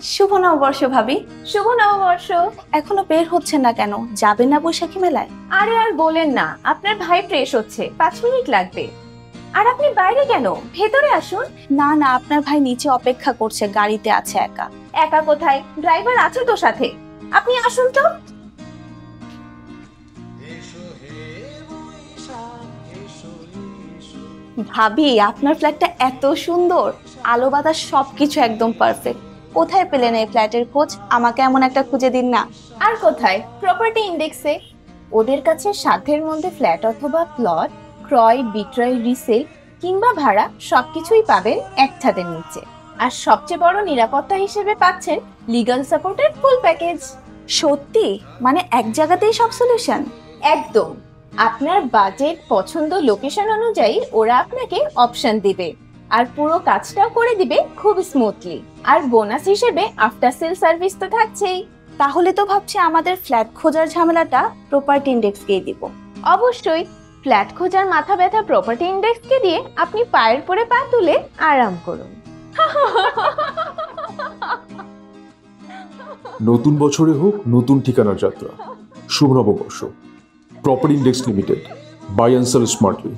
শুভ নববর্ষ ভাবি। শুভ নববর্ষ। এখনো বের হচ্ছে না কেন? যাবে না বৈশাখী মেলায়? আরে আর বলেন না, আপনার ভাই ফ্রেশ হচ্ছে, 5 মিনিট লাগবে। আর আপনি বাইরে কেন? ভেতরে আসুন। না না, আপনার ভাই নিচে অপেক্ষা করছে, গাড়িতে আছে একা। একা কোথায়? ড্রাইভার আছে তো সাথে। আপনি আসুন তো। ভাবি, আপনার ফ্ল্যাটটা এত সুন্দর, আলো বাতাস সবকিছু একদম পারফেক্ট। কোথায় পেলেন এই ফ্ল্যাটের খোঁজ? আমাকে এমন একটা খুঁজে দিন না। আর কোথায়? প্রপার্টি ইন্ডেক্সে। ওদের কাছে সাধ্যের মধ্যে ফ্ল্যাট অথবা প্লট ক্রয়, বিক্রয়, রিসেল কিংবা ভাড়া সবকিছুই পাবেন এক ছাদের নিচে। আর সবচেয়ে বড় নিরাপত্তা হিসেবে পাচ্ছেন লিগ্যাল সাপোর্টের ফুল প্যাকেজ। সত্যি? মানে এক জায়গাতেই সব সলিউশন? একদম। আপনার বাজেট, পছন্দ, লোকেশন অনুযায়ী ওরা আপনাকে অপশন দিবে, আর পুরো কাজটাও করে দিবে খুব স্মুথলি। আর বোনাস হিসেবে আফটার সেল সার্ভিস তো থাকছেই। তাহলে তো ভাবছি আমাদের ফ্ল্যাট খোঁজার ঝামেলাটা প্রপার্টি ইন্ডেক্সকেই দিব। অবশ্যই। ফ্ল্যাট খোঁজার মাথা ব্যথা প্রপার্টি ইন্ডেক্সকে দিয়ে আপনি পায়ের পরে পা তুলে আরাম করুন। নতুন বছরে হোক নতুন ঠিকানার যাত্রা। শুভ নববর্ষ। Property index limited. Buy and sell smartly.